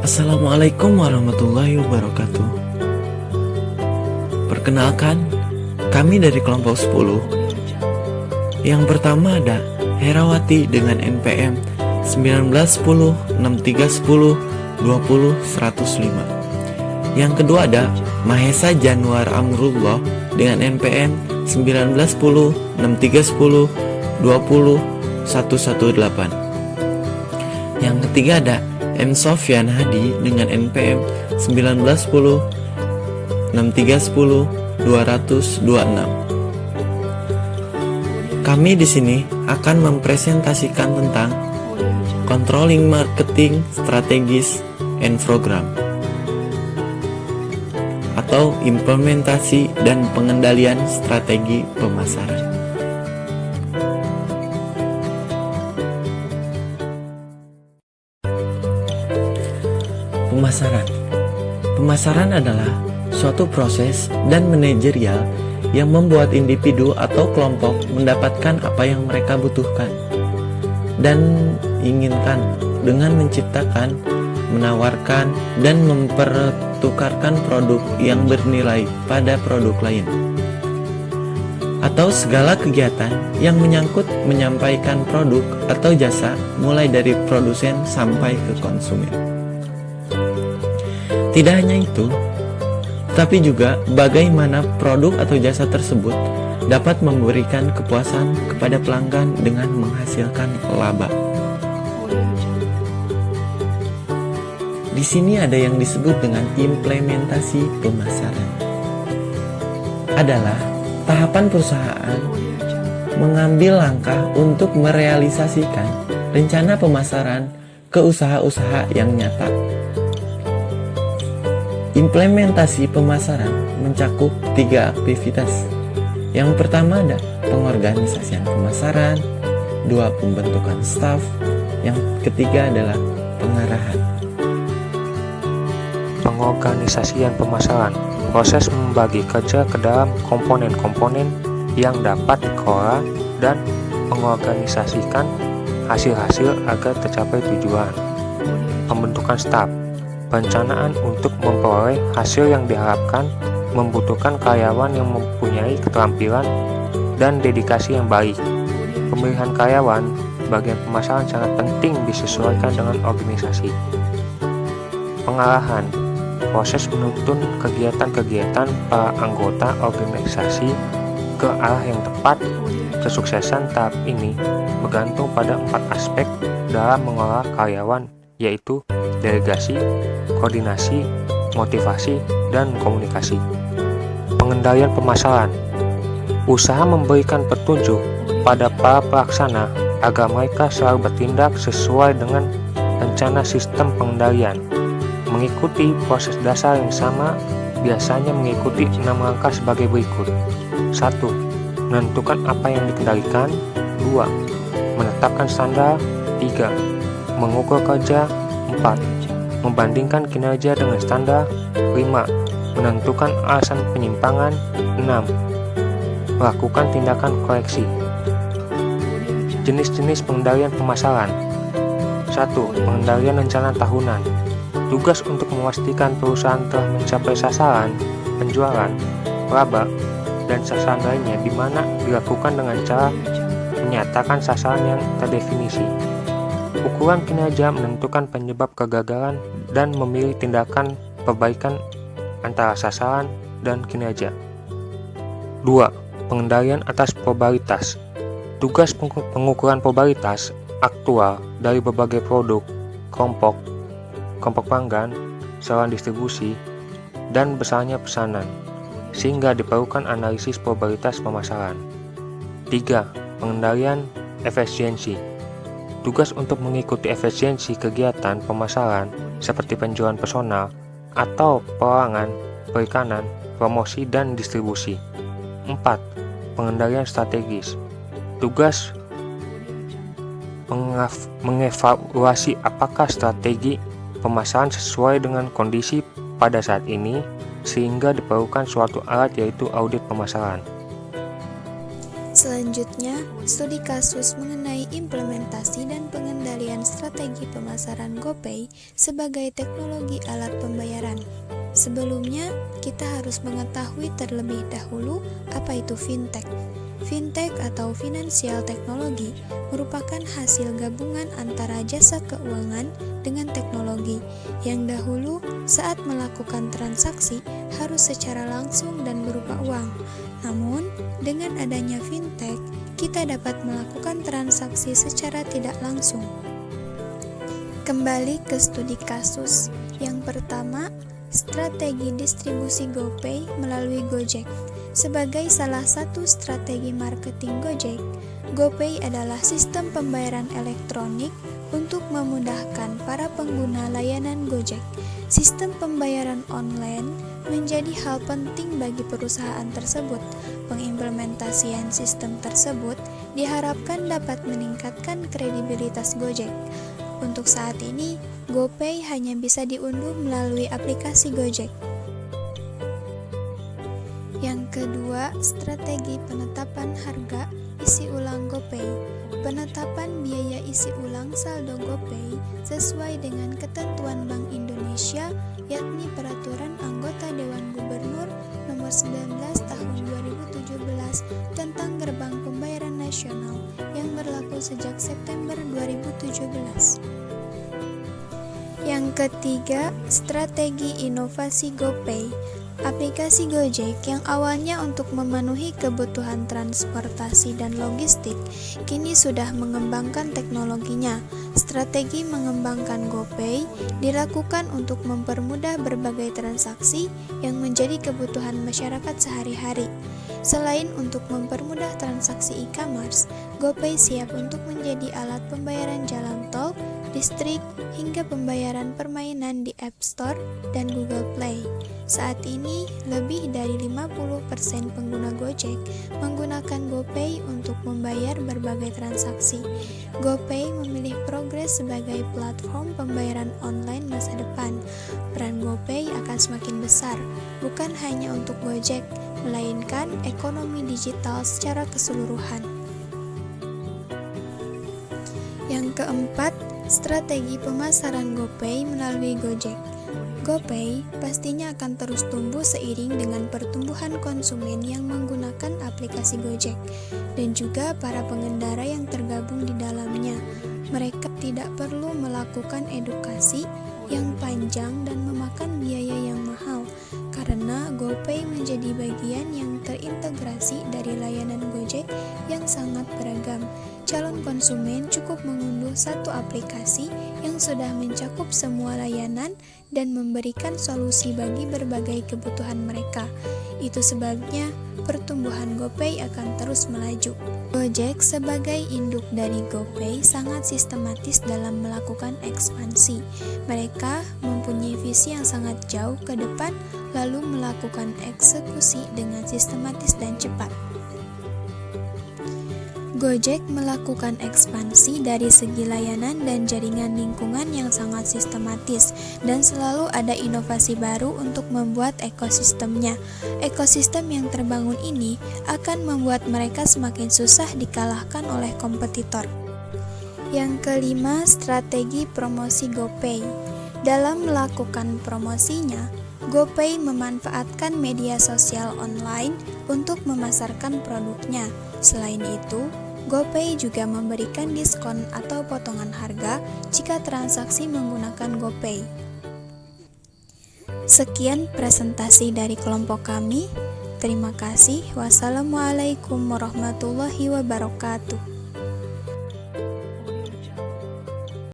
Assalamualaikum warahmatullahi wabarakatuh. Perkenalkan, kami dari kelompok 10. Yang pertama ada Herawati dengan NPM 1910 6310 20 105. Yang kedua ada Mahesa Januar Amrullah dengan NPM 1910 6310 20 118. Yang ketiga ada M. Sofyan Hadi dengan NPM 1910 6310 226. Kami di sini akan mempresentasikan tentang controlling marketing strategis and program atau implementasi dan pengendalian strategi pemasaran. Pemasaran adalah suatu proses dan manajerial yang membuat individu atau kelompok mendapatkan apa yang mereka butuhkan dan inginkan dengan menciptakan, menawarkan, dan mempertukarkan produk yang bernilai pada produk lain, atau segala kegiatan yang menyangkut menyampaikan produk atau jasa mulai dari produsen sampai ke konsumen. Tidak hanya itu, tapi juga bagaimana produk atau jasa tersebut dapat memberikan kepuasan kepada pelanggan dengan menghasilkan laba. Di sini ada yang disebut dengan implementasi pemasaran. Adalah tahapan perusahaan mengambil langkah untuk merealisasikan rencana pemasaran ke usaha-usaha yang nyata. Implementasi pemasaran mencakup 3 aktivitas. Yang pertama ada pengorganisasian pemasaran, 2 pembentukan staf, yang ketiga adalah pengarahan. Pengorganisasian pemasaran, proses membagi kerja ke dalam komponen-komponen yang dapat dikelola dan mengorganisasikan hasil-hasil agar tercapai tujuan. Pembentukan staf, perencanaan untuk memperoleh hasil yang diharapkan membutuhkan karyawan yang mempunyai keterampilan dan dedikasi yang baik. Pemilihan karyawan, bagian pemasaran sangat penting disesuaikan dengan organisasi. Pengarahan, proses menuntun kegiatan-kegiatan para anggota organisasi ke arah yang tepat. Kesuksesan tahap ini bergantung pada 4 aspek dalam mengelola karyawan, yaitu delegasi, koordinasi, motivasi, dan komunikasi. Pengendalian pemasaran, usaha memberikan petunjuk pada para pelaksana agar mereka selalu bertindak sesuai dengan rencana sistem pengendalian. Mengikuti proses dasar yang sama, biasanya mengikuti 6 langkah sebagai berikut. 1. Menentukan apa yang dikendalikan. 2. Menetapkan standar. 3. Mengukur kerja. 4. Membandingkan kinerja dengan standar. 5. Menentukan alasan penyimpangan. 6. Melakukan tindakan koreksi. Jenis-jenis pengendalian pemasaran. 1. Pengendalian rencana tahunan. Tugas untuk memastikan perusahaan telah mencapai sasaran, penjualan, laba, dan sasaran lainnya, di mana dilakukan dengan cara menyatakan sasaran yang terdefinisi. Ukuran kinerja menentukan penyebab kegagalan dan memilih tindakan perbaikan antara sasaran dan kinerja. 2. Pengendalian atas probabilitas. Tugas pengukuran probabilitas aktual dari berbagai produk, kelompok pelanggan, saluran distribusi, dan besarnya pesanan, sehingga diperlukan analisis probabilitas pemasaran. 3. Pengendalian efisiensi. Tugas untuk mengikuti efisiensi kegiatan pemasaran seperti penjualan personal atau perorangan, perikanan, promosi, dan distribusi. 4. Pengendalian strategis. Tugas mengevaluasi apakah strategi pemasaran sesuai dengan kondisi pada saat ini, sehingga diperlukan suatu alat, yaitu audit pemasaran. Selanjutnya, studi kasus mengenai implementasi dan pengendalian strategi pemasaran GoPay sebagai teknologi alat pembayaran. Sebelumnya, kita harus mengetahui terlebih dahulu apa itu fintech. Fintech atau financial technology merupakan hasil gabungan antara jasa keuangan dengan teknologi yang dahulu saat melakukan transaksi harus secara langsung dan berupa uang. Namun, dengan adanya fintech, kita dapat melakukan transaksi secara tidak langsung. Kembali ke studi kasus. Yang pertama, strategi distribusi GoPay melalui Gojek. Sebagai salah satu strategi marketing Gojek, GoPay adalah sistem pembayaran elektronik untuk memudahkan para pengguna layanan Gojek. Sistem pembayaran online menjadi hal penting bagi perusahaan tersebut. Pengimplementasian sistem tersebut diharapkan dapat meningkatkan kredibilitas Gojek. Untuk saat ini, GoPay hanya bisa diunduh melalui aplikasi Gojek. Yang kedua, strategi penetapan harga isi ulang GoPay. Penetapan biaya isi ulang saldo GoPay sesuai dengan ketentuan Bank Indonesia, yakni Peraturan Anggota Dewan Gubernur Nomor 19 Tahun 2017 tentang Gerbang Pembayaran Nasional yang berlaku sejak September 2017. Yang ketiga, strategi inovasi GoPay. Aplikasi Gojek yang awalnya untuk memenuhi kebutuhan transportasi dan logistik, kini sudah mengembangkan teknologinya. Strategi mengembangkan GoPay dilakukan untuk mempermudah berbagai transaksi yang menjadi kebutuhan masyarakat sehari-hari. Selain untuk mempermudah transaksi e-commerce, GoPay siap untuk menjadi alat pembayaran jalan tol, listrik, hingga pembayaran permainan di App Store dan Google Play. Saat ini, lebih dari 50% pengguna Gojek menggunakan GoPay untuk membayar berbagai transaksi. GoPay memilih progres sebagai platform pembayaran online masa depan. Peran GoPay akan semakin besar, bukan hanya untuk Gojek, melainkan ekonomi digital secara keseluruhan. Yang keempat, strategi pemasaran GoPay melalui Gojek. GoPay pastinya akan terus tumbuh seiring dengan pertumbuhan konsumen yang menggunakan aplikasi Gojek dan juga para pengendara yang tergabung di dalamnya. Mereka tidak perlu melakukan edukasi yang panjang dan memakan biaya yang mahal karena GoPay menjadi bagian yang terintegrasi dari layanan Gojek yang sangat beragam. Calon konsumen cukup mengunduh satu aplikasi yang sudah mencakup semua layanan dan memberikan solusi bagi berbagai kebutuhan mereka. Itu sebabnya pertumbuhan GoPay akan terus melaju. Gojek sebagai induk dari GoPay sangat sistematis dalam melakukan ekspansi. Mereka mempunyai visi yang sangat jauh ke depan lalu melakukan eksekusi dengan sistematis dan cepat. Gojek melakukan ekspansi dari segi layanan dan jaringan lingkungan yang sangat sistematis dan selalu ada inovasi baru untuk membuat ekosistemnya. Ekosistem yang terbangun ini akan membuat mereka semakin susah dikalahkan oleh kompetitor. Yang kelima, strategi promosi GoPay. Dalam melakukan promosinya, GoPay memanfaatkan media sosial online untuk memasarkan produknya. Selain itu, GoPay juga memberikan diskon atau potongan harga jika transaksi menggunakan GoPay. Sekian presentasi dari kelompok kami. Terima kasih. Wassalamualaikum warahmatullahi wabarakatuh.